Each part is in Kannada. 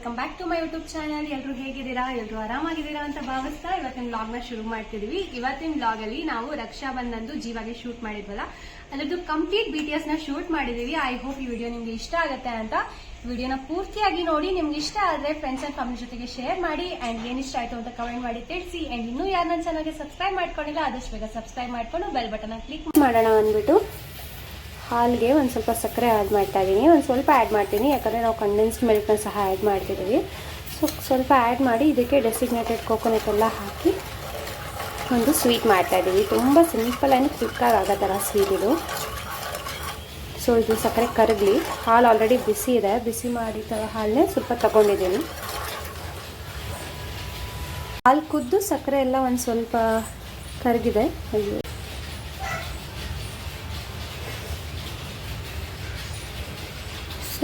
Welcome back to my YouTube channel. ಎಲ್ಲರೂ ಹೇಗಿದ್ದೀರಾ? ಎಲ್ಲರೂ ಆರಾಮಾಗಿದ್ದೀರಾ ಅಂತ ಭಾವಿಸ್ತಾ ಇವತ್ತಿನ ವ್ಲಾಗ್ನ ಶುರು ಮಾಡ್ತಿದೀವಿ. ಇವತ್ತಿನ ವ್ಲಾಗ್ ಅಲ್ಲಿ ನಾವು ರಕ್ಷಾ ಬಂಧನದ್ದು ಜೀವಾಗೆ ಶೂಟ್ ಮಾಡಿದ್ವಲ್ಲ, ಅದ್ರದ್ದು ಕಂಪ್ಲೀಟ್ BTS ನ ಶೂಟ್ ಮಾಡಿದೀವಿ. ಐ ಹೋಪ್ ಈ ವಿಡಿಯೋ ನಿಮ್ಗೆ ಇಷ್ಟ ಆಗುತ್ತೆ ಅಂತ. ವಿಡಿಯೋನ ಪೂರ್ತಿಯಾಗಿ ನೋಡಿ. ನಿಮ್ಗೆ ಇಷ್ಟ ಆದ್ರೆ ಫ್ರೆಂಡ್ಸ್ ಅಂಡ್ ಫ್ಯಾಮಿಲಿ ಜೊತೆಗೆ ಶೇರ್ ಮಾಡಿ ಅಂಡ್ ಏನ್ ಇಷ್ಟ ಆಯ್ತು ಅಂತ ಕಮೆಂಟ್ ಮಾಡಿ ತಿಳಿಸಿ. ಅಂಡ್ ಇನ್ನೂ ಯಾರು ನನ್ನ ಚಾನಲ್ಗೆ ಸಬ್ಸ್ಕ್ರೈಬ್ ಮಾಡ್ಕೊಂಡಿಲ್ಲ ಆದಷ್ಟು ಬೇಗ ಸಬ್ಸ್ಕ್ರೈಬ್ ಮಾಡ್ಕೊಂಡು ಬೆಲ್ ಬಟನ್ ಕ್ಲಿಕ್ ಮಾಡೋಣ ಅಂದ್ಬಿಟ್ಟು ಹಾಲ್ಗೆ ಒಂದು ಸ್ವಲ್ಪ ಸಕ್ಕರೆ ಆ್ಯಡ್ ಮಾಡ್ತಾ ಇದ್ದೀನಿ. ಒಂದು ಸ್ವಲ್ಪ ಆ್ಯಡ್ ಮಾಡ್ತೀನಿ, ಯಾಕಂದರೆ ನಾವು ಕಂಡೆನ್ಸ್ಡ್ ಮಿಲ್ಕ್ನ ಸಹ ಆ್ಯಡ್ ಮಾಡ್ತಿದ್ದೀವಿ. ಸೊ ಸ್ವಲ್ಪ ಆ್ಯಡ್ ಮಾಡಿ ಇದಕ್ಕೆ ಡೆಸಿಗ್ನೇಟೆಡ್ ಕೋಕೋನಟ್ ಎಲ್ಲ ಹಾಕಿ ಒಂದು ಸ್ವೀಟ್ ಮಾಡ್ತಾ ಇದ್ದೀವಿ. ತುಂಬ ಸಿಂಪಲ್ ಆ್ಯಂಡ್ ಕ್ವಿಕ್ಕಾಗಿ ಆಗೋ ಥರ ಸ್ವೀಟ್ ಇದು. ಸೊ ಇದು ಸಕ್ಕರೆ ಕರಗಲಿ. ಹಾಲು ಆಲ್ರೆಡಿ ಬಿಸಿ ಇದೆ, ಬಿಸಿ ಮಾಡಿ ಹಾಲನ್ನೇ ಸ್ವಲ್ಪ ತಗೊಂಡಿದ್ದೀನಿ. ಹಾಲು ಕುದ್ದು ಸಕ್ಕರೆ ಎಲ್ಲ ಒಂದು ಸ್ವಲ್ಪ ಕರಗಿದೆ.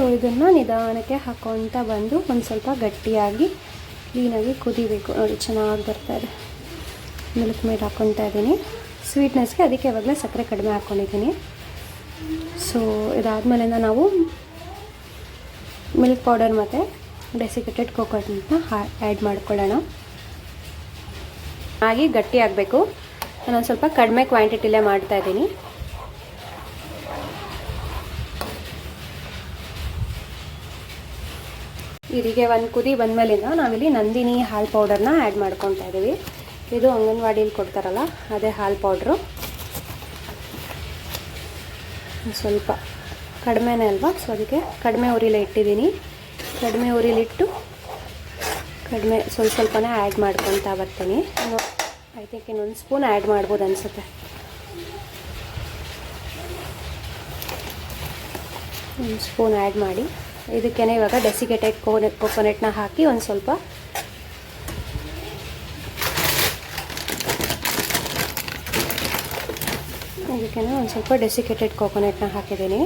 ಸೊ ಇದನ್ನು ನಿಧಾನಕ್ಕೆ ಹಾಕ್ಕೊಳ್ತಾ ಬಂದು ಒಂದು ಸ್ವಲ್ಪ ಗಟ್ಟಿಯಾಗಿ ಕ್ಲೀನಾಗಿ ಕುದಿಬೇಕು. ನೋಡಿ ಚೆನ್ನಾಗಿ ಬರ್ತಾಯಿದೆ. ಮಿಲ್ಕ್ ಮೇಡ್ ಹಾಕ್ಕೊಳ್ತಾ ಇದ್ದೀನಿ ಸ್ವೀಟ್ನೆಸ್ಗೆ, ಅದಕ್ಕೆ ಇವಾಗಲೇ ಸಕ್ಕರೆ ಕಡಿಮೆ ಹಾಕ್ಕೊಂಡಿದ್ದೀನಿ. ಸೊ ಇದಾದಮೇಲೆ ನಾವು ಮಿಲ್ಕ್ ಪೌಡರ್ ಮತ್ತು ಡೆಸಿಕೇಟೆಡ್ ಕೋಕೋನಟ್ನ ಆ್ಯಡ್ ಮಾಡ್ಕೊಳ್ಳೋಣ. ಹಾಗೆ ಗಟ್ಟಿ ಆಗಬೇಕು. ನಾನು ಸ್ವಲ್ಪ ಕಡಿಮೆ ಕ್ವಾಂಟಿಟಿಲೇ ಮಾಡ್ತಾಯಿದ್ದೀನಿ. ಇದಕ್ಕೆ ಒಂದು ಕುದಿ ಬಂದಮೇಲಿಂದ ನಾವಿಲ್ಲಿ ನಂದಿನಿ ಹಾಲು ಪೌಡರ್ನ ಆ್ಯಡ್ ಮಾಡ್ಕೊತಾ ಇದ್ದೀವಿ. ಇದು ಅಂಗನವಾಡಿಲಿ ಕೊಡ್ತಾರಲ್ಲ ಅದೇ ಹಾಲು ಪೌಡ್ರು. ಸ್ವಲ್ಪ ಕಡಿಮೆನೇ ಅಲ್ವಾ, ಸೊ ಅದಕ್ಕೆ ಕಡಿಮೆ ಉರಿಲೇ ಇಟ್ಟಿದ್ದೀನಿ. ಕಡಿಮೆ ಉರಿಲಿಟ್ಟು ಕಡಿಮೆ ಸ್ವಲ್ಪನೇ ಆ್ಯಡ್ ಮಾಡ್ಕೊತಾ ಬರ್ತೀನಿ. ಐ ಥಿಂಕ್ ಇನ್ನೊಂದು ಸ್ಪೂನ್ ಆ್ಯಡ್ ಮಾಡ್ಬೋದು ಅನಿಸುತ್ತೆ. ಒಂದು ಸ್ಪೂನ್ ಆ್ಯಡ್ ಮಾಡಿ ಇದಕ್ಕೇ ಇವಾಗ ಡೆಸಿಕೇಟೆಡ್ ಕೋಕೋನಟ್ನ ಹಾಕಿ ಒಂದು ಸ್ವಲ್ಪ ಡೆಸಿಕೇಟೆಡ್ ಕೋಕೋನಟ್ನ ಹಾಕಿದ್ದೀನಿ.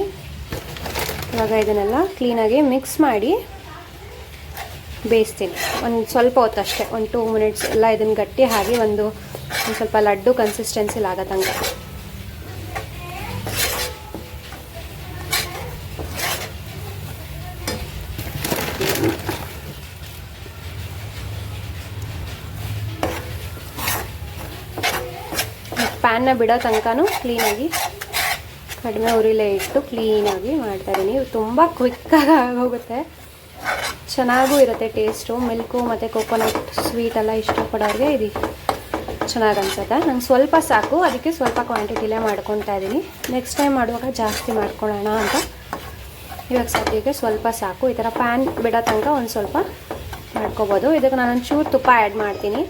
ಇವಾಗ ಇದನ್ನೆಲ್ಲ ಕ್ಲೀನಾಗಿ ಮಿಕ್ಸ್ ಮಾಡಿ ಬೇಯಿಸ್ತೀನಿ ಒಂದು ಸ್ವಲ್ಪ ಹೊತ್ತು ಅಷ್ಟೇ, ಒಂದು 2 ಮಿನಿಟ್ಸ್. ಎಲ್ಲ ಇದನ್ನು ಗಟ್ಟಿ ಹಾಕಿ ಒಂದು ಸ್ವಲ್ಪ ಲಡ್ಡು ಕನ್ಸಿಸ್ಟೆನ್ಸಿಲಿ ಆಗೋ ತನಕ. ಪ್ಯಾನ್ನ ಬಿಡೋ ತನಕನೂ ಕ್ಲೀನಾಗಿ ಕಡಿಮೆ ಉರಿಲೇ ಇಟ್ಟು ಕ್ಲೀನಾಗಿ ಮಾಡ್ತಾಯಿದ್ದೀನಿ. ಇದು ತುಂಬ ಕ್ವಿಕ್ಕಾಗಿ ಆಗೋಗುತ್ತೆ, ಚೆನ್ನಾಗೂ ಇರುತ್ತೆ ಟೇಸ್ಟು. ಮಿಲ್ಕು ಮತ್ತು ಕೋಕೋನಟ್ ಸ್ವೀಟ್ ಎಲ್ಲ ಇಷ್ಟಪಡೋರಿಗೆ ಇದು ಚೆನ್ನಾಗಿ ಅನ್ಸುತ್ತೆ. ನಂಗೆ ಸ್ವಲ್ಪ ಸಾಕು, ಅದಕ್ಕೆ ಸ್ವಲ್ಪ ಕ್ವಾಂಟಿಟಿಲೇ ಮಾಡ್ಕೊತಾ ಇದ್ದೀನಿ. ನೆಕ್ಸ್ಟ್ ಟೈಮ್ ಮಾಡುವಾಗ ಜಾಸ್ತಿ ಮಾಡ್ಕೊಳ್ಳೋಣ ಅಂತ. ಇವಾಗ ಸದ್ಯಕ್ಕೆ ಸ್ವಲ್ಪ ಸಾಕು. ಈ ಥರ ಪ್ಯಾನ್ ಬಿಡೋ ತನಕ ಒಂದು ಸ್ವಲ್ಪ ಮಾಡ್ಕೊಬೋದು. ಇದಕ್ಕೆ ನಾನು ಒಂಚೂರು ತುಪ್ಪ ಆ್ಯಡ್ ಮಾಡ್ತೀನಿ.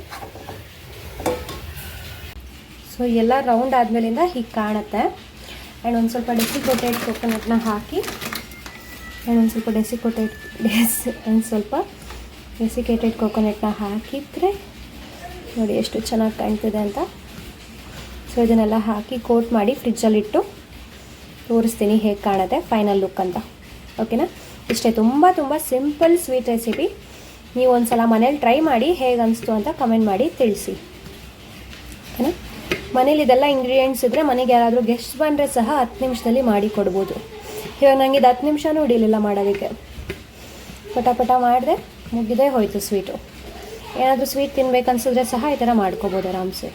ಸೊ ಎಲ್ಲ ರೌಂಡ್ ಆದಮೇಲಿಂದ ಹೀಗೆ ಕಾಣುತ್ತೆ. ಆ್ಯಂಡ್ ಒಂದು ಸ್ವಲ್ಪ ಡೆಸಿಕೇಟೆಡ್ ಕೋಕೋನಟ್ನ ಹಾಕಿ ಆ್ಯಂಡ್ ಒಂದು ಸ್ವಲ್ಪ ಡೆಸಿಕೇಟೆಡ್ ಕೋಕೋನಟ್ನ ಹಾಕಿದರೆ ನೋಡಿ ಎಷ್ಟು ಚೆನ್ನಾಗಿ ಕಾಣ್ತಿದೆ ಅಂತ. ಸೊ ಇದನ್ನೆಲ್ಲ ಹಾಕಿ ಕೋಟ್ ಮಾಡಿ ಫ್ರಿಜ್ಜಲ್ಲಿಟ್ಟು ತೋರಿಸ್ತೀನಿ ಹೇಗೆ ಕಾಣುತ್ತೆ ಫೈನಲ್ ಲುಕ್ ಅಂತ. ಓಕೆನಾ? ಇಷ್ಟೇ, ತುಂಬ ಸಿಂಪಲ್ ಸ್ವೀಟ್ ರೆಸಿಪಿ. ನೀವು ಒಂದು ಸಲ ಮನೇಲಿ ಟ್ರೈ ಮಾಡಿ ಹೇಗೆ ಅನಿಸ್ತು ಅಂತ ಕಮೆಂಟ್ ಮಾಡಿ ತಿಳಿಸಿ. ಓಕೆನಾ? ಮನೇಲಿ ಇದೆಲ್ಲ ಇಂಗ್ರೀಡಿಯೆಂಟ್ಸ್ ಇದ್ದರೆ ಮನೆಗೆ ಯಾರಾದರೂ ಗೆಸ್ಟ್ ಬಂದರೆ ಸಹ 10 ನಿಮಿಷದಲ್ಲಿ ಮಾಡಿ ಕೊಡ್ಬೋದು. ಇವಾಗ ನನಗೆ ಇದು 10 ನಿಮಿಷನೂ ಹಿಡಿಲಿಲ್ಲ ಮಾಡೋದಕ್ಕೆ. ಪಟ ಮಾಡಿದೆ, ಮುಗಿದೇ ಹೋಯಿತು ಸ್ವೀಟು. ಏನಾದರೂ ಸ್ವೀಟ್ ತಿನ್ಬೇಕನ್ಸಿದ್ರೆ ಸಹ ಈ ಥರ ಮಾಡ್ಕೋಬೋದು ಆರಾಮ್ಸೆ.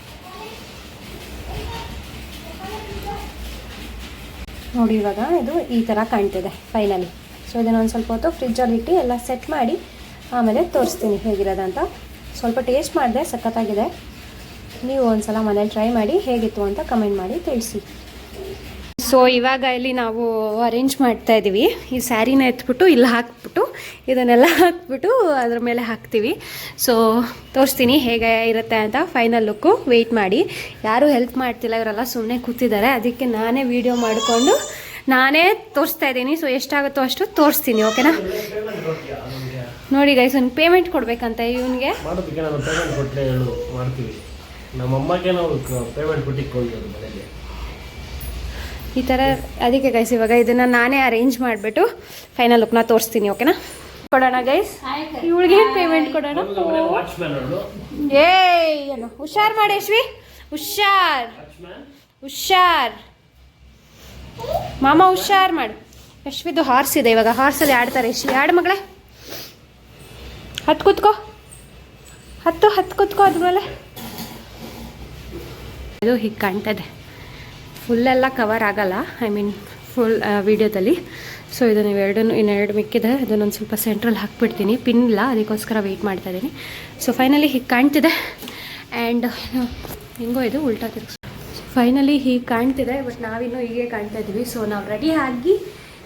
ನೋಡಿ ಇವಾಗ ಇದು ಈ ಥರ ಕಾಣ್ತಿದೆ ಫೈನಲಿ. ಸೊ ಇದನ್ನು ಒಂದು ಸ್ವಲ್ಪ ಹೊತ್ತು ಫ್ರಿಜ್ಜಲ್ಲಿ ಇಟ್ಟು ಎಲ್ಲ ಸೆಟ್ ಮಾಡಿ ಆಮೇಲೆ ತೋರಿಸ್ತೀನಿ ಹೇಗಿರೋದಂತ. ಸ್ವಲ್ಪ ಟೇಸ್ಟ್ ಮಾಡಿದೆ, ಸಖತ್ತಾಗಿದೆ. ನೀವು ಒಂದು ಸಲ ಮನೇಲಿ ಟ್ರೈ ಮಾಡಿ ಹೇಗಿತ್ತು ಅಂತ ಕಮೆಂಟ್ ಮಾಡಿ ತಿಳಿಸಿ. ಸೊ ಇವಾಗ ಇಲ್ಲಿ ನಾವು ಅರೇಂಜ್ ಮಾಡ್ತಾ ಇದ್ದೀವಿ. ಈ ಸ್ಯಾರಿನ ಎತ್ಬಿಟ್ಟು ಇಲ್ಲಿ ಹಾಕ್ಬಿಟ್ಟು ಇದನ್ನೆಲ್ಲ ಹಾಕ್ಬಿಟ್ಟು ಅದ್ರ ಮೇಲೆ ಹಾಕ್ತೀವಿ. ಸೊ ತೋರಿಸ್ತೀನಿ ಹೇಗೆ ಇರುತ್ತೆ ಅಂತ ಫೈನಲ್ ಲುಕ್ಕು. ವೆಯ್ಟ್ ಮಾಡಿ. ಯಾರೂ ಹೆಲ್ಪ್ ಮಾಡ್ತಿಲ್ಲ, ಇವರೆಲ್ಲ ಸುಮ್ಮನೆ ಕೂತಿದ್ದಾರೆ. ಅದಕ್ಕೆ ನಾನೇ ವಿಡಿಯೋ ಮಾಡಿಕೊಂಡು ನಾನೇ ತೋರಿಸ್ತಾ ಇದ್ದೀನಿ. ಸೊ ಎಷ್ಟಾಗುತ್ತೋ ಅಷ್ಟು ತೋರಿಸ್ತೀನಿ. ಓಕೆನಾ? ನೋಡಿ ಗೈಸ್, ಒಂದು ಪೇಮೆಂಟ್ ಕೊಡಬೇಕಂತ ಇವನಿಗೆ. ನಮ್ಮಮ್ಮಗೆ ನಾವು ಪೇಮೆಂಟ್ ಕೊಟ್ಟಿಕೊಂಡು ಮನೆಗೆ ಈ ಥರ. ಅದಕ್ಕೆ ಗೈಸ್ ಇವಾಗ ಇದನ್ನು ನಾನೇ ಅರೇಂಜ್ ಮಾಡಿಬಿಟ್ಟು ಫೈನಲ್ ಲುಕ್ನ ತೋರಿಸ್ತೀನಿ. ಓಕೆನಾ? ಕೊಡೋಣ ಗೈಸ್. ಇವಳಿಗೆ ಪೇಮೆಂಟ್ ಕೊಡೋಣ. ಏನು ಹುಷಾರ್ ಮಾಡಿ ಯಶ್ವಿ, ಹುಷಾರ್ ಮಾಮ, ಹುಷಾರ್ ಮಾಡು. ಯಶ್ವಿದು ಹಾರ್ಸ್ ಇದೆ, ಇವಾಗ ಹಾರ್ಸಲ್ಲಿ ಆಡ್ತಾರೆ. ಯಶ್ವಿ ಆಡು ಮಗಳೇ. ಹತ್ತು ಕೂತ್ಕೋ, ಹತ್ತು ಕೂತ್ಕೋ ಅದ್ಮೇಲೆ. ಇದು ಹೀಗೆ ಕಾಣ್ತದೆ, ಫುಲ್ಲೆಲ್ಲ ಕವರ್ ಆಗಲ್ಲ, ಐ ಮೀನ್ ಫುಲ್ ವಿಡಿಯೋದಲ್ಲಿ. ಸೊ ಇದು ನೀವು ಇನ್ನೆರಡು ಮಿಕ್ಕಿದೆ, ಅದನ್ನೊಂದು ಸ್ವಲ್ಪ ಸೆಂಟ್ರಲ್ ಹಾಕ್ಬಿಡ್ತೀನಿ, ಪಿನ್ ಇಲ್ಲ ಅದಕ್ಕೋಸ್ಕರ ವೆಯ್ಟ್ ಮಾಡ್ತಾ ಇದ್ದೀನಿ. ಸೊ ಫೈನಲಿ ಹೀಗೆ ಕಾಣ್ತಿದೆ. ಆ್ಯಂಡ್ ಹೆಂಗೋ ಇದು ಉಲ್ಟಾ ತಿರ್ಗಿಸ್. ಫೈನಲಿ ಹೀಗೆ ಕಾಣ್ತಿದೆ, ಬಟ್ ನಾವಿನ್ನೂ ಹೀಗೆ ಕಾಣ್ತಾ ಇದ್ದೀವಿ. ಸೊ ನಾವು ರೆಡಿ ಆಗಿ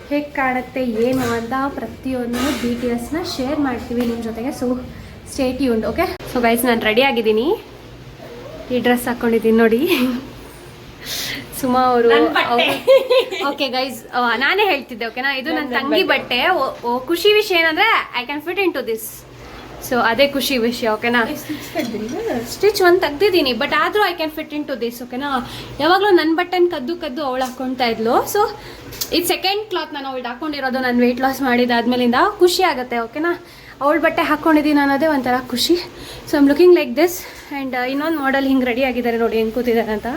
ಹೇಗೆ ಕಾಣುತ್ತೆ ಏನು ಅಂತ ಪ್ರತಿಯೊಂದು ಡೀಟೇಲ್ಸ್ನ ಶೇರ್ ಮಾಡ್ತೀವಿ ನಿಮ್ಮ ಜೊತೆಗೆ. So stay tuned, okay? So guys, ನಾನು ರೆಡಿ ಆಗಿದ್ದೀನಿ, ಈ ಡ್ರೆಸ್ ಹಾಕ್ಕೊಂಡಿದ್ದೀನಿ ನೋಡಿ. ಸುಮಾ ಅವರು ಓಕೆ ಗೈಸ್, ನಾನೇ ಹೇಳ್ತಿದ್ದೆ, ಓಕೆನಾ? ಇದು ನನ್ನ ತಂಗಿ ಬಟ್ಟೆ. ಖುಷಿ ವಿಷಯ ಏನಂದರೆ I can fit into this. So ಅದೇ ಖುಷಿ ವಿಷಯ, ಓಕೆನಾ? ಸ್ಟಿಚ್ ಒಂದು ತೆಗ್ದಿದ್ದೀನಿ, ಬಟ್ ಆದರೂ I can fit into this, ಓಕೆನಾ? ಯಾವಾಗಲೂ ನನ್ನ ಬಟ್ಟೆನ ಕದ್ದು ಅವಳು ಹಾಕ್ಕೊಳ್ತಾ ಇದ್ಲು. ಸೊ ಇದು ಸೆಕೆಂಡ್ ಕ್ಲಾತ್ ನಾನು ಅವಳು ಹಾಕ್ಕೊಂಡಿರೋದು. ನಾನು ವೆಯ್ಟ್ ಲಾಸ್ ಮಾಡಿದಾದ್ಮೇಲಿಂದ ಖುಷಿ ಆಗುತ್ತೆ, ಓಕೆನಾ? ಅವಳ ಬಟ್ಟೆ ಹಾಕ್ಕೊಂಡಿದ್ದೀನಿ ಅನ್ನೋದೇ ಒಂಥರ ಖುಷಿ. So I'm looking like this. And ಇನ್ನೊಂದು ಮಾಡೆಲ್ ಹಿಂಗೆ ರೆಡಿ ಆಗಿದ್ದಾರೆ ನೋಡಿ, ಹೆಂಗೆ ಕೂತಿದ್ದಾರೆ ಅಂತ.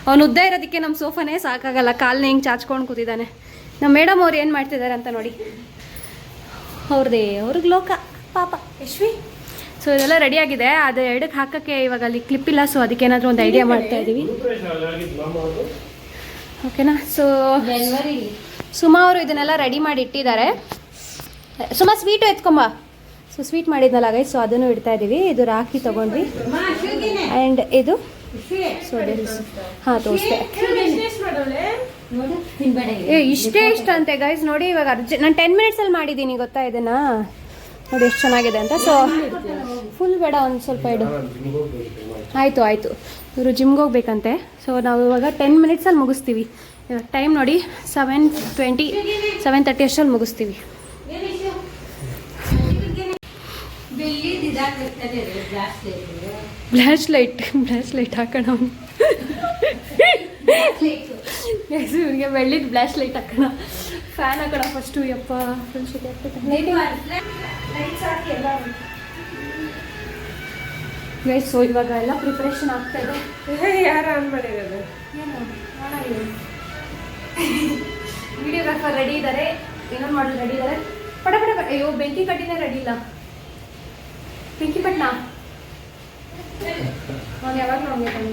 ಅವ್ನು ಉದ್ದ ಇರೋದಕ್ಕೆ ನಮ್ಮ ಸೋಫಾನೇ ಸಾಕಾಗಲ್ಲ, ಕಾಲನ್ನ ಹಿಂಗೆ ಚಾಚ್ಕೊಂಡು ಕೂತಿದ್ದಾನೆ. ನಮ್ಮ ಮೇಡಮ್ ಅವ್ರು ಏನು ಮಾಡ್ತಿದ್ದಾರೆ ಅಂತ ನೋಡಿ, ಅವ್ರಿಗೆ ಲೋಕ ಪಾಪ ಯಶ್ವಿ. ಸೊ ಇದೆಲ್ಲ ರೆಡಿ ಆಗಿದೆ, ಅದು ಎರಡಕ್ಕೆ ಹಾಕೋಕ್ಕೆ ಇವಾಗ ಅಲ್ಲಿ ಕ್ಲಿಪ್ ಇಲ್ಲ. ಸೊ ಅದಕ್ಕೇನಾದರೂ ಒಂದು ಐಡಿಯಾ ಮಾಡ್ತಾ ಇದ್ದೀವಿ, ಓಕೆನಾ? ಸೊ ಸುಮಾ ಅವರು ಇದನ್ನೆಲ್ಲ ರೆಡಿ ಮಾಡಿ ಇಟ್ಟಿದ್ದಾರೆ. ಸುಮಾ ಸ್ವೀಟು ಎತ್ಕೊಂಬ. ಸೊ ಸ್ವೀಟ್ ಮಾಡಿದ್ನಲ್ಲ ಗೈಸ್, ಸೊ ಅದನ್ನು ಇಡ್ತಾ ಇದ್ದೀವಿ. ಇದು ರಾಖಿ ತೊಗೊಂಡ್ವಿ. ಆ್ಯಂಡ್ ಇದು ಸೊ ಹಾಂ ತೋರಿಸ್ತೆ. ಇಷ್ಟೇ ಇಷ್ಟ ಅಂತೆ ಗೈಸ್ ನೋಡಿ. ಇವಾಗ ನಾನು 10 ಮಿನಿಟ್ಸಲ್ಲಿ ಮಾಡಿದ್ದೀನಿ, ಗೊತ್ತಾ ಇದನ್ನು? ನೋಡಿ ಎಷ್ಟು ಚೆನ್ನಾಗಿದೆ ಅಂತ. ಸೊ ಫುಲ್ ಬೇಡ, ಒಂದು ಸ್ವಲ್ಪ ಇಡು. ಆಯಿತು, ಇವರು ಜಿಮ್ಗೆ ಹೋಗ್ಬೇಕಂತೆ. ಸೊ ನಾವು ಇವಾಗ 10 ಮಿನಿಟ್ಸಲ್ಲಿ ಮುಗಿಸ್ತೀವಿ. ಇವಾಗ ಟೈಮ್ ನೋಡಿ 7:20, 7:30 ಅಷ್ಟರಲ್ಲಿ ಮುಗಿಸ್ತೀವಿ. ಬ್ಲಾಶ್ ಲೈಟ್ ಹಾಕೋಣ ಇವ್ರಿಗೆ, ಬೆಳ್ಳಿದ ಬ್ಲಾಶ್ ಲೈಟ್ ಹಾಕೋಣ. ಫ್ಯಾನ್ ಹಾಕೋಣ ಫಸ್ಟು. ಯಪ್ಪ ಫುಲ್ ಶೀಟ್ ಗೈಸ್. ಸೊ ಇವಾಗ ಎಲ್ಲ ಪ್ರಿಪ್ರೇಷನ್ ಆಗ್ತಾ ಇದೆ. ಯಾರು ಆನ್ ಮಾಡಿರೋದು? ವಿಡಿಯೋಗ್ರಾಫರ್ ರೆಡಿ ಇದ್ದಾರೆ, ಇನ್ನೊಂದು ಮಾಡಲ್ ರೆಡಿ ಇದ್ದಾರೆ. ಪಟ. ಅಯ್ಯೋ ಬೆಂಕಿ ಕಟ್ಟಿನೇ ರೆಡಿ ಇಲ್ಲ. ಬೆಂಕಿ ಪಟ್ನಾ ನಾನು ಯಾವಾಗ ನೋಡ್ಬೇಕು?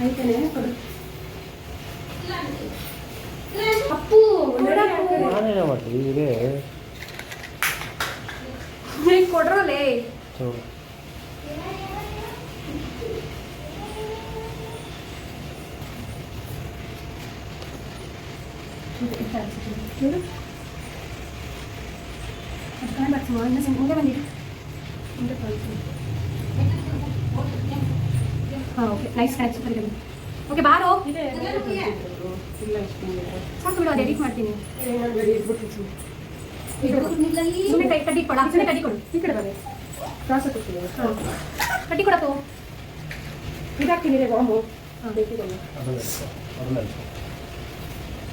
ಆಯ್ತೇನೆ ಕೊಡು. ಅಪ್ಪು ಕೊಡ್ರೋಲೇ. ಮುಂದೆ ಬಂದಿದೆ. ಹಾಂ ಓಕೆ, ನೈಸ್ ಕನೆಕ್ಷನ್. ಓಕೆ ಬಾರೋ, ಸಾಕು ಬಿಡು, ಅದು ಎಡಿಟ್ ಮಾಡ್ತೀನಿ. ಸುಮ್ಮನೆ ಕಟ್ಟಿ ಕೊಡ, ಸುಮ್ಮನೆ ಕಟ್ಟಿ ಕೊಡು. ಈ ಕಡೆ ಬರಬೇಕು, ಕ್ರಾಸ್ ಹಾಕ್ತೀನಿ. ಹಾಂ ಕಟ್ಟಿ ಕೊಡಪ್ಪು. ಇದಾಗ್ತೀನಿ ಬಾಂಬು. ಹಾಂ ಬೇಕಿದೆ.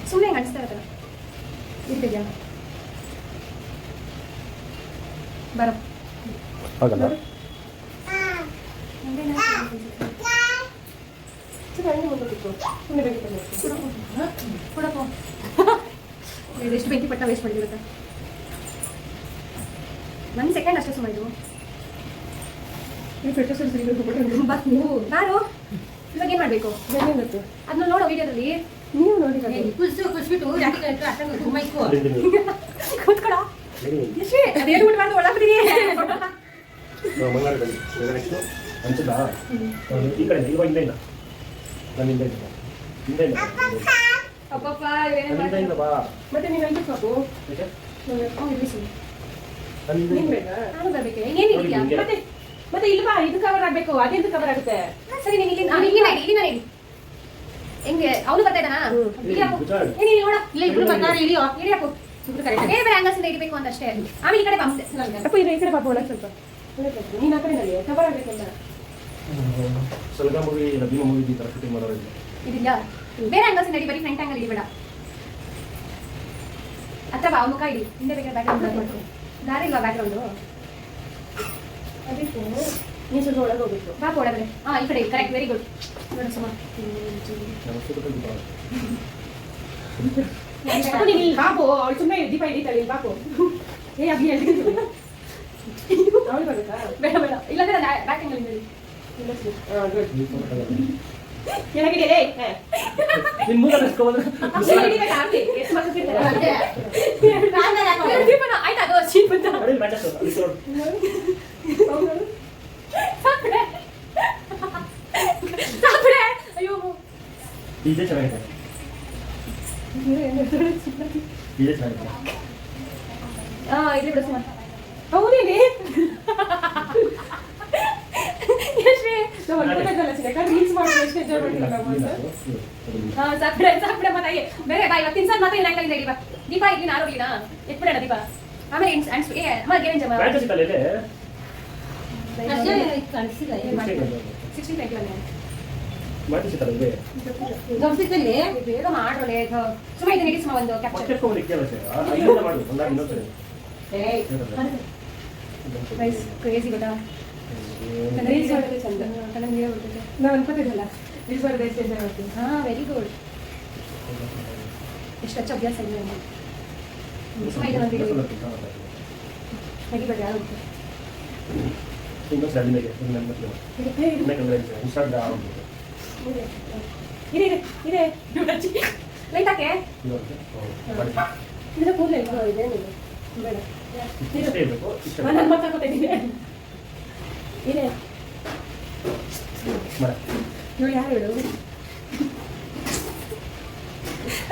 ಸುಮ್ಮನೆ ಹೆಂಗೆ ಅನಿಸ್ತಾ ಇರ್ತಾರೆ. ಇರ್ತಿದ್ಯಾ ಬರೋ. ಎಷ್ಟು ಬೆಂಕಿ ಪಟ್ಟ ವೇಸ್ಟ್ ಮಾಡಿದಿರುತ್ತೆ. 1 ಸೆಕೆಂಡ್ ಅಷ್ಟೇ ಸುಮ್ಮ. ಇದು ಬಾರು. ಇವಾಗ ಏನು ಮಾಡಬೇಕು ಅದನ್ನ ನೋಡೋ ವಿಡಿಯೋದಲ್ಲಿ. ನೀವು ನೋಡಿ ಕುಸ್ಬಿಟ್ಟು ಕೂತ್ಕೊಡ. ಅದೇನು ಊಟ ಮಾಡಿ ಒಳಗ್ಬಿಟ್ಟಿನಿ. ಅಪ್ಪಪ್ಪ ಮತ್ತೆ ನೀನು ಅಲ್ಲಿ ಸಾಕು. ನಾನು ಬರ್ಬೇಕು. ಏನಿದೆಯಾ ಮತ್ತೆ ಇಲ್ವಾ? ಇದು ಕವರ್ ಆಗಬೇಕು, ಅದೆಂದು ಕವರ್ ಆಗುತ್ತೆ. ಸರಿ ನೀನು ಇಲ್ಲಿ ಹೆಂಗೆ ಅವನು ಬರ್ತಾ ಇದ್ದಾನಾ? ನೋಡ ಇಲ್ಲ, ಇಬ್ರು ಬರ್ತಾರೆ. ಇಳಿಯಪ್ಪು, ಇಬ್ರು ಕರೆಕ್ಟ್. ಬೇರೆ ಆಂಗಲ್ಸಿಂದ ಇಡಬೇಕು ಅಂತ ಅಷ್ಟೇ. ಆಮೇಲೆ ಈ ಕಡೆ ಬಂದೆ. ಅಪ್ಪ ಇದು ಈ ಕಡೆ ಪಾಪ ಒಳಗೆ ಸ್ವಲ್ಪ ನೀನು ಆ ಕಡೆ ನಲ್ಲಿ ಕವರ್ ಆಗಬೇಕಂತ. ಇದಿಲ್ಲ, ಬೇರೆ ಆಂಗಲ್ಸಿಂದ ಇಡಿ, ಬರೀ ಫ್ರಂಟ್ ಆಂಗಲ್ ಇಡಿ ಬೇಡ. ಹತ್ರ ಬಾ, ಮುಖ ಇಡಿ. ಹಿಂದೆ ಬೇಕಾದ್ರೆ ಬ್ಯಾಕ್ಗ್ರೌಂಡ್ ಮಾಡ್ಕೊ. ದಾರಿ ಇಲ್ವಾ ಬ್ಯಾಕ್ಗ್ರೌಂಡು? ಅದಕ್ಕೆ ನೀವು ಸ್ವಲ್ಪ ಒಳಗೆ ಹೋಗ್ಬೇಕು. ಪಾಪ ಒಳಗಡೆ. ಹಾಂ ಈ ಕಡೆ ಕರೆಕ್ಟ್, ವೆರಿ ಗುಡ್. ನೋಡ ಸುಮ ಅಪ್ಪ ನೀನು ಇಲ್ಲಿ ಬಾಬು ಅವಳು ಸುಮ್ಮನೆ ದೀಪ ಹಿಡಿತಾಳೆ ಇಲ್ಲಿ ಬಾಬು ಏ ಅಭಿ ಅವಳು ಬರುತ್ತಾ ಬೇಡ ಬೇಡ ಇಲ್ಲಾಂದ್ರೆ ನಾನು ಬ್ಯಾಟಿಂಗ್ ಅಲ್ಲಿ ಕೆಳಗಿದೆ ನಿನ್ ಮೂಗ ನೆಸ್ಕೊಂಡ್ರೆ ದೀಪನ ಆಯ್ತಾ ಅದು ಚೀಪ್ ಅಂತ ಅಡಿ ಮ್ಯಾಚಸ್ ಸಾಕ್ಬಿಡೆ ಸಾಕ್ಬಿಡೆ ಅಯ್ಯೋ ಇದೇ ಚೆನ್ನಾಗಿದೆ ಇದೇ ಚೆನ್ನಾಗಿದೆ ಇಲ್ಲಿ ಬಿಡು ಸುಮ್ಮ ಹೌದೇನೆ ರೀಲ್ಸ್ ಮಾಡಿ ಎಷ್ಟು ಎಂಜಾಯ್ ಸಾಕ್ಬಿಡೆ ಸಾಕ್ಬಿಡೆ ಮಾತಾಗಿ ಬೇರೆ ಬಾ ಇವತ್ತಿನ ಸಲ ಮಾತಾಗಿ ನಂಗೆ ಇಲ್ಲಿ ಬಾ ದೀಪ ಇಲ್ಲಿ ನಾನು ಹೋಗ್ಲಿನಾ ಎತ್ಬಿಡೋಣ ದೀಪ ಆಮೇಲೆ ಅಮ್ಮ ಗೇಮ್ ಜಮ ಮ್ಯಾಚಸ್ ಇತ್ತಲ್ಲ ಇದೆ 16 ಮ್ಯಾಚಸ್ ಇತ್ತಲ್ಲ ಇದೆ ಬೇಗ ಮಾಡ್ರಲೆ ಸುಮ್ಮ ಇದನ್ನ ಹಿಡಿಸುವ ಒಂದು ಕ್ಯಾಪ್ಚರ್ ಮತ್ತೆ ಕೆಲಸ ಅಲ್ಲಿಂದ ಮಾಡು ಒಂದಾಗ ಇನ್ನೊಂದು ರೈಸ್ ಕ್ರೇಜಿ ಗೊತ್ತಾ ರೀಲ್ಸ್ ಮಾಡೋದು ಚಂದ ನಾವು ಅನ್ಕೋತಿದ್ದಲ್ಲ ರೀಲ್ಸ್ ಮಾಡೋದು ಎಷ್ಟು ಎಂಜಾಯ್ ಮಾಡ್ತೀವಿ ವೆರಿ ಗುಡ್ ಎಷ್ಟು ಹಚ್ಚ ಅಭ್ಯಾಸ ಇದೆ ತೆಗಿಬೇಡಿ ಯಾರು ಇನ್ನೊಂದು ಸಲ ನಿಮಗೆ ಇನ್ಸ್ಟಾಗ್ರಾಮ್ ಇದೆ ಇದೆ ಲೈಟ್ ಹಾಕೆ ಇದು ಕೂದಲು ಎಲ್ಲೋ ಇದೆ ನೀನು ಬೇಡ ಇಷ್ಟೇ ಇರಬೇಕು ಇಷ್ಟ ನನ್ನ ಮಾತಾಡ್ಕೊತಿದ್ದೀನಿ ಇದೆ ನೋಡಿ ಯಾರು ಹೇಳು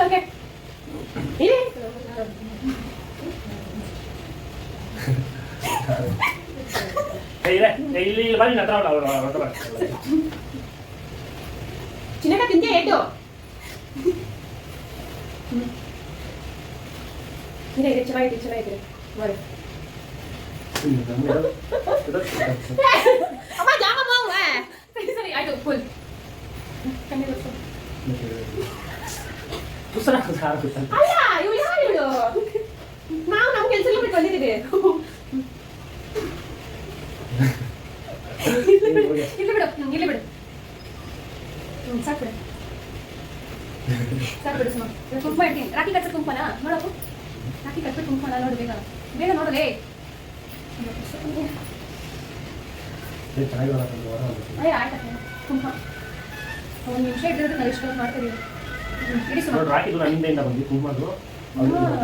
ಓಕೆ ಇದೆ ಇಲ್ಲಿ ಬನ್ನಿ ಹತ್ರ ಹತ್ರ ಚಿನ್ನಕ ತಿಂದೆ ಎದ್ದು ಇದೆ ಇದೆ ಚೆನ್ನಾಗಿದೆ ಚೆನ್ನಾಗಿದೆ ನೋಡಿ ಅಮ್ಮ ಜಾಮಮ್ಮ ಸರಿ ಸರಿ ಆಯ್ತು ಫುಲ್ ಕಣ್ಣಿ ಬರ್ಸು ಅಲ್ಲ ಇವಳು ಯಾರು ಇವಳು ನಾವು ನಮ್ಮ ಕೆಲಸ ಬಿಟ್ಟು ಬಂದಿದ್ದೀವಿ ಇಲ್ಲಿ ಬಿಡು ಇಲ್ಲಿ ಬಿಡು ಸಾಕ್ಬಿಡು ಸಾಕ್ಬಿಡು ಸುಮ್ಮ ಕುಂಕುಮ ಇಡ್ತೀನಿ ರಾಖಿ ಕಚ್ಚ ಕುಂಕುಮನ ನೋಡಪ್ಪು ರಾಖಿ ಕಟ್ಬಿಟ್ಟು ಕುಂಕುಮನ ನೋಡು ಬೇಗ ಬೇಗ ನೋಡಲೇ ಅಯ್ಯ ಆಯ್ತಾ ಕುಂಕುಮ ಒಂದು ನಿಮಿಷ ಇಟ್ಟಿದ್ರೆ ನಾವು ಇಷ್ಟು ಮಾಡ್ತೀವಿ ಇಡಿ ಸುಮ್ಮ ರಾಕಿದು ನನ್ನಿಂದ ಬಂದು ಕುಂಕುಮದು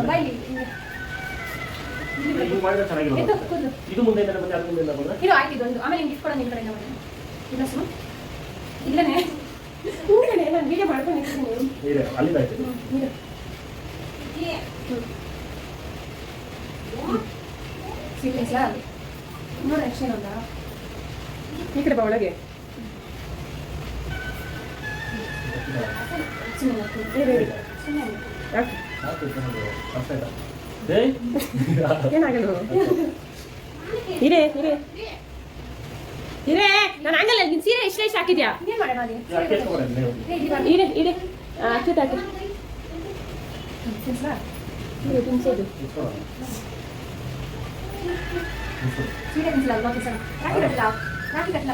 ಬಾಯ್ಲಿ ಹಿಂಗೆ ಮಾಡಿದ್ರೆ ಚೆನ್ನಾಗಿರೋದು ಇದು ಮುಂದೆ ಬಂದು ಅದು ಮುಂದೆ ಬಂದ್ರೆ ಇದು ಆಯ್ತು ಇದೊಂದು ಆಮೇಲೆ ನಿಮ್ಗೆ ಗಿಫ್ಟ್ ಕೊಡೋ ನಿಮ್ಮ ಕಡೆಯಿಂದ ಮಾಡಿ ಇಲ್ಲ ಸುಮ್ಮ ಇಲ್ಲನೇ ಹ್ಞೂ ಕಣೆ ನಾನು ವೀಡಿಯೋ ಮಾಡ್ಕೊಂಡಿದ್ದೀನಿ ಇದೆ ಅಲ್ಲಿಂದ ಆಯ್ತು ಸ್ವೀಟ್ನೆಸ್ಲಾ ನೋಡಿ ಅಷ್ಟೇ ನೋಡ ಈ ಕಡೆ ಬಾ ಒಳಗೆ ಸುಮ್ಮನೆ ಯಾಕೆ ಅರ್ಥ ಆಯ್ತಾ ಏನಾಗಲ್ಲ ಇದೆ ಇದೆ ಇದೆ ನಾನು ಹಂಗಲ್ಲ ನಿನ್ ಸೀರೆ ಇಷ್ಟ ಇಷ್ಟ ಹಾಕಿದ್ಯಾ ಏನು ಮಾಡೋಣ ಅಲ್ಲಿ ಇದೆ ಇದೆ ಅಚ್ಚುತ ಹಾಕಿ ಇದೆ ತಿನ್ಸೋದು ಸ್ವೀಟ್ ಅನ್ಸಲ್ಲ ಅಲ್ವಾ ಕಿಸಣ ರಾಖಿ ಕಟ್ಲ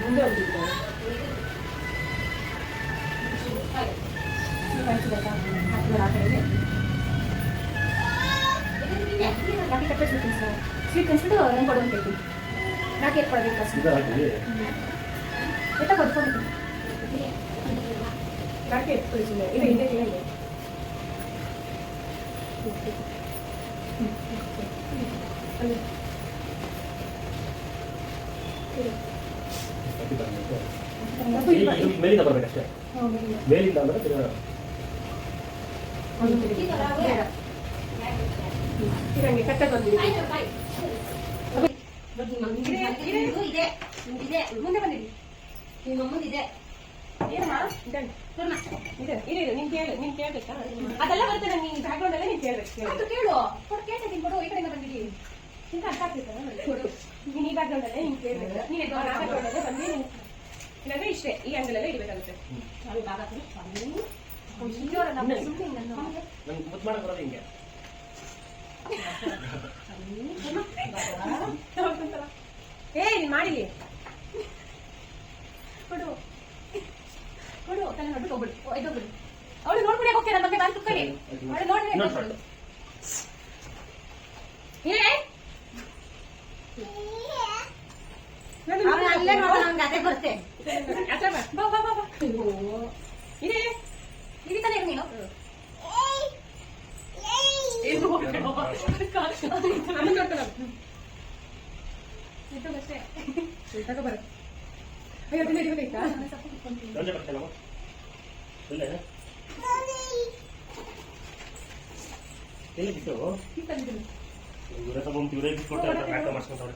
ಮುಂದೆ ಹೋಗ್ತಿದ್ದೆ ರಾಖಿ ಕಟ್ಟಿಸ್ಬೇಕು ಸ್ವೀಟ್ ಕನ್ಸ್ಬಿಟ್ಟು ನಂಗೆ ಕೊಡು ಅಂತ ಹೇಳ್ತೀನಿ ರಾಖಿ ಎತ್ಕೊಳ್ಬೇಕು ಫಸ್ಟ್ ಎತ್ತ ಕೊಡ್ಕೊಂಡು ರಾಕಿ ಎತ್ಕೊಳ್ಸಿಲ್ಲ ಇದೆ ಇದೆ ಇದೆ ಮೇಲಿಂದ ಬರ್ಬೇಕಷ್ಟೇ ಮೇಲಿಂದ ಅಂದ್ರೆ ಇರಂಗೆ ಕಟ್ಟ ಬಂದಿದೆ ಮುಂದೆ ಬಂದಿರಿ ಏನಮ್ಮ ಇದೆ ಇದೆ ಇದೆ ನೀನ್ ಕೇಳು ನೀನ್ ಕೇಳ್ಬೇಕಾ ಅದೆಲ್ಲ ಬರುತ್ತೆ ನಂಗೆ ಈ ಬ್ಯಾಕ್ಗ್ರೌಂಡ್ ಅಲ್ಲೇ ನೀನ್ ಕೇಳ್ಬೇಕು ಅದು ಕೇಳು ಕೊಡು ಕೇಳ್ತೀನಿ ಕೊಡು ಈ ಕಡೆಯಿಂದ ಬಂದಿರಿ ಇಂತ ಅರ್ಥ ಆಗ್ತೈತಾ ಕೊಡು ನೀನ್ ಈ ಬ್ಯಾಕ್ಗ್ರೌಂಡ್ ಅಲ್ಲೇ ನೀನ್ ಕೇಳ್ಬೇಕು ನೀನ್ ಆ ಬ್ಯಾಕ್ಗ್ರೌಂಡ್ ಅಲ್ಲೇ ಬಂದು ಇಲ್ಲಾಂದ್ರೆ ಇಷ್ಟೇ ಈ ಆಂಗಲ್ ಅಲ್ಲೇ ಇಡಬೇಕಾಗುತ್ತೆ ನಂಗೆ ಮುದ್ದು ಮಾಡಕ್ ಬರೋದು ಹಿಂಗೆ ಏ ನೀನ್ ಮಾಡಿಲಿ ಕೊಡು ಕೊಡು ತಲೆ ನೋಡ್ಬಿಟ್ಟು ಹೋಗ್ಬಿಡು ಎದ್ದೋಗ್ಬಿಡು ಅವಳು ನೋಡ್ಕೊಂಡೆ ಹೋಗ್ತೀನಿ ನನ್ನ ಬಗ್ಗೆ ನಾನು ಕುತ್ಕೊಳ್ಳಿ ಅವಳು ನೋಡಿ ಅಲ್ಲೇ ನೋಡೋಣ ನಮ್ಗೆ ಅದೇ ಬರುತ್ತೆ ಬಾ ಬಾ ಬಾ ಬಾ ಇದೆ ಇಲ್ಲಿ ತಾನೇ ನೀನು ಅಮ್ಮ ನೋಡ್ತಾನ ಅಷ್ಟೇ ತಗೋ ಬರ ಅಯ್ಯೋ ಅದನ್ನ ಹಿಡಿಬೇಕಾ ಗಂಜೆ ಬರ್ತೀನಮ್ಮ ಇಲ್ಲೇ ಎಲ್ಲಿ ಬಿಟ್ಟು ಇವರೇ ತಗೊಂಡು ಇವರೇ ಬಿಟ್ಕೊಡ್ತಾರೆ ಬ್ಯಾಕ್ ಮಾಡಿಸ್ಕೊಂತಾರೆ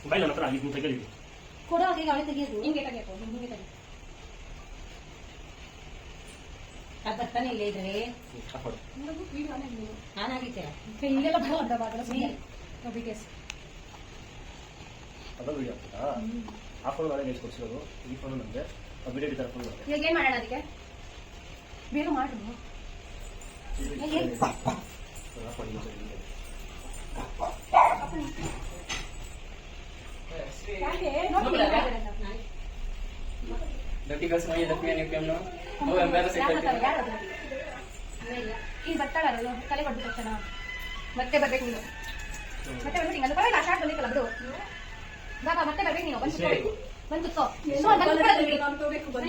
ಬಾಯ್ ನನ್ನ ಹತ್ರ ಅಲ್ಲಿ ನೀವು ತೆಗೆದು ಕೊಡೋ ಹಾಗೆ ಅವಳೆ ತೆಗಿಯೋದು ಹಿಂಗೆ ತೆಗಿಯಪ್ಪ ಹಿಂಗೆ ತೆಗಿ ಅದು ಬರ್ತಾನೆ ಇಲ್ಲೇ ಇದ್ರೆ ಹಾಕೊಳ್ಳಿ ನಾನಾಗಿದ್ದೀರಾ ಇಲ್ಲೆಲ್ಲ ಬಂದ ಮಾತ್ರ ಬಿಕೆಸ್ ಅದನ್ನು ವಿಡಿಯೋ ಆಗ್ತದಾ ಆ ಫೋನ್ ನಾಳೆ ಎಷ್ಟು ಕೊಡ್ಸಿರೋದು ಈ ಫೋನ್ ನನಗೆ ವಿಡಿಯೋ ಡಿಟರ್ ಫೋನ್ ನನಗೆ ಇವಾಗ ಏನ್ ಮಾಡೋಣ ಅದಕ್ಕೆ ಬೇಗ ಮಾಡು ಯಾಕೆ ಈಗ ಬರ್ತಾಳ ತಲೆ ಕೊಟ್ಟು ತಕ್ಷಣ ಮತ್ತೆ ಬರ್ಬೇಕು ನೀನು ಮತ್ತೆ ಬರ್ಬೇಕು ಅದು ಪರವಾಗಿಲ್ಲ ಶಾರ್ಟ್ ಬಂದಿತ್ತಲ್ಲ ಬಿಡು ಬಾಬಾ ಮತ್ತೆ ಬರ್ಬೇಕು ನೀನು ಬಂದು ಕುತ್ಕೋ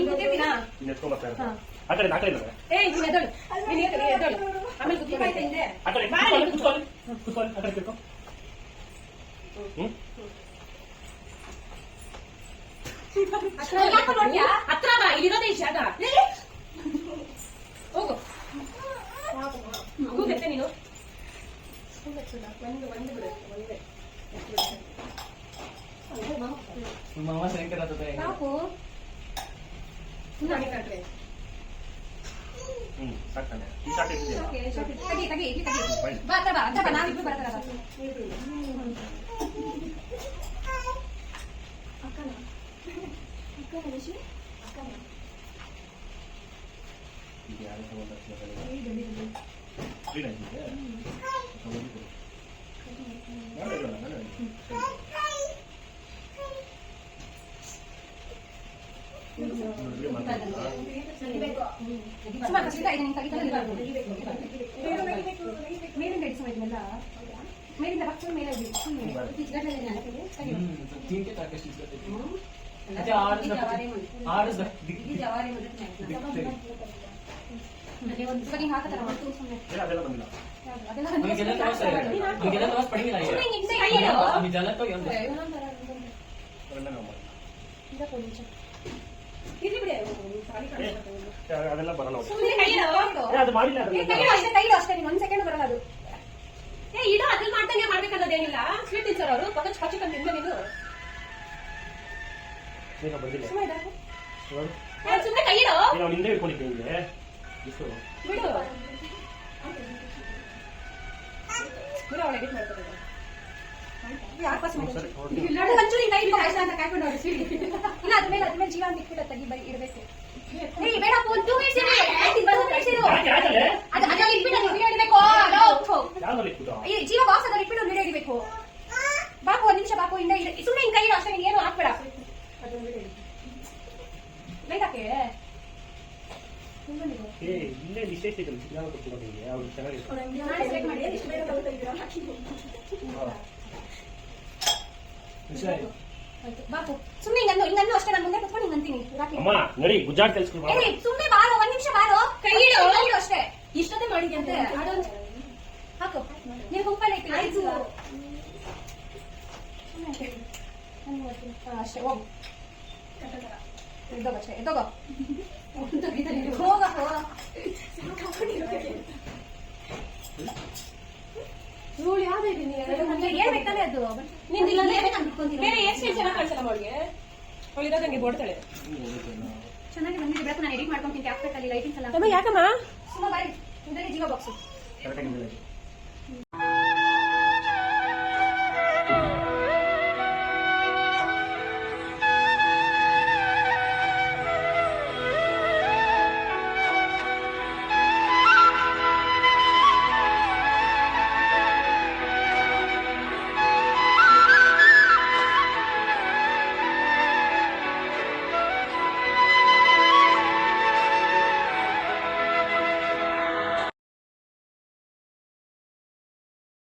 ಕೂತಿರ್ತೀನಾ ಆ ಕಡೆ ಆ ಕಡೆ ನೀನು ಎದ್ದಳು ನೀನು ಎದ್ದಳು ಆಮೇಲೆ ಕುತ್ಕೊಳ್ತಾ ಹಿಂದೆ ಆ ಕಡೆ ಕೂತ್ಕೊಳ್ಳಿ ಆ ಕಡೆ ತಿರ್ಕೊ ಹತ್ರ ಬಾ ಇಲ್ಲಿರೋದೇ ಈ ಜಾಗ ಹೋಗು ಕೂಗುತ್ತೆ ನೀನು ಒಂದು ಬಿಡು ಮಾಮ ಸೆಂಟರ್ ಆಗುತ್ತೆ ಸಾಕು ಸಾಕ್ತಾನೆ ಈ ಸಾಕು ಇದೆಯಾ ತಗಿ ಬಾ ಹತ್ರ ಬಾ ಹತ್ರ ಬಾ ನಾವಿಬ್ರು ಬರ್ತಾರ ಇದು ಯಾರು ತಗೊಂಡು ಫ್ರೀ ಆಗಿದೆ ಮೇಲಿಂದ ಇಡಿಸೋದ್ನೆಲ್ಲ ಮೇಲಿಂದ ರಕ್ತ ಮೇಲೆ ಒಂದು ಹಾಕತಾರ ಅದೆಲ್ಲ ಬಂದಿಲ್ಲ ಅವೆಲ್ಲ ನಾವು ಮಾಡಿ ಅದೆಲ್ಲ ಬರಲ್ಲ ಅದು ಮಾಡಿಲ್ಲ ಅಷ್ಟೇ ಒಂದ್ ಸೆಕೆಂಡ್ ಬರಲ್ಲ ಅದು ಇದು ಅದ್ರಲ್ಲಿ ಮಾಡ್ದಂಗೆ ಮಾಡ್ಬೇಕನ್ನೋದೇನಿಲ್ಲ ಸ್ವೀಟ್ ತಿನ್ಸೋರು ಅವರು ಪಕ್ಕ ಹಚ್ಚಿಕೊಂಡು ತಿಂದ ನೀನು ಈಗ ಬಂದಿಲ್ಲ ಸುಮ್ಮನೆ ಕೈ ಇಡೋ ನಾವು ನಿಂದೆ ಇಟ್ಕೊಂಡಿದ್ದೇವೆ ಇಷ್ಟು ಬಿಡು ಬಿಡು ಅವಳು ಎಡಿಟ್ ಮಾಡ್ತಾರೆ ಒಂಚೂರು ಕೈ ಅಂತ ಕಾಯ್ಕೊಂಡು ನೋಡಿ ಸ್ವೀಟ್ ಇಲ್ಲ ಅದ್ಮೇಲೆ ಜೀವ ಅಂತ ಇಟ್ಬಿಟ್ಟು ತೆಗಿ ಬೈ ಇಡಬೇಕು ಬೇಡ ಒಂದು 2 ಮಿನಿಟ್ಸ್ ಅದ್ರಲ್ಲಿ ಇಟ್ಬಿಟ್ಟು ವಿಡಿಯೋ ಇಡಬೇಕು ಯಾವ್ದ್ರಲ್ಲಿ ಇಟ್ಬಿಟ್ಟು ಈ ಜೀವ ಬಾಕ್ಸ್ ಅದ್ರಲ್ಲಿ ಇಟ್ಬಿಟ್ಟು ವಿಡಿಯೋ ಇಡಬೇಕು ಬಾಪು ಒಂದ್ ನಿಮಿಷ ಬಾಪು ಇಂದ ಸುಮ್ಮನೆ ಹಿಂಗ್ ಕೈ ಇಡು ಅಷ್ಟೇ ಏನು ಹಾಕ್ಬೇಡ ಲೈಟ್ ಹಾಕಿ ಇಲ್ಲೇ ವಿಶೇಷ ಇದೆ ಚಿತ್ರ ಕೊಟ್ಟಿರೋದಿದೆ ಅವ್ರು ಚೆನ್ನಾಗಿದೆ ಬಾಪು ಸುಮ್ಮನೆ ಹಿಂಗನ್ನು ಅಷ್ಟೇ ನಾನು ಮುಂದೆ ಕುತ್ಕೊಂಡು ಹಿಂಗ್ ಅಂತೀನಿ ಅಮ್ಮ ನಡಿ ಗುಜರಾತ್ ಕಲ್ಸ್ಕೊಂಡು ಸುಮ್ಮನೆ ಬಾರೋ ಒಂದ್ ನಿಮಿಷ ಬಾರೋ ಕೈ ಇಡು ಅಷ್ಟೇ ಇಷ್ಟೊತ್ತೇ ಮಾಡಿದ್ಯಂತೆ ಹಾಕು ನೀವು ಗುಂಪಲ್ಲಿ ಇಟ್ಟು ಆಯ್ತು ಅಷ್ಟೇ ಹೋಗು ಎದ್ದೋಗ ಅಷ್ಟೇ ಎದ್ದೋಗ ಹೋಗ ಇವಳು ಯಾವ್ದು ಏನ್ ಬೇಕಾದ್ರೆ ಅದು ಬೇರೆ ಎಷ್ಟು ಚೆನ್ನಾಗಿ ಕಾಣಿಸಲ್ಲ ಅವಳಿಗೆ ಅವಳು ಇರೋದಂಗೆ ಬೋಡ್ತಾಳೆ ಚೆನ್ನಾಗಿ ಬಂದಿದೆ ಬೇಕು ನಾನು ಎಡಿಟ್ ಮಾಡ್ಕೊಂತೀನಿ ಕ್ಯಾಪ್ಕಟ್ ಅಲ್ಲಿ ಲೈಟಿಂಗ್ಸ್ ಎಲ್ಲ ಯಾಕಮ್ಮ ಸುಮ್ಮನೆ ಬಾರಿ ಇದರಲ್ಲಿ ಜೀವ ಬಾಕ್ಸು ಕರೆಕ್ಟಾಗಿ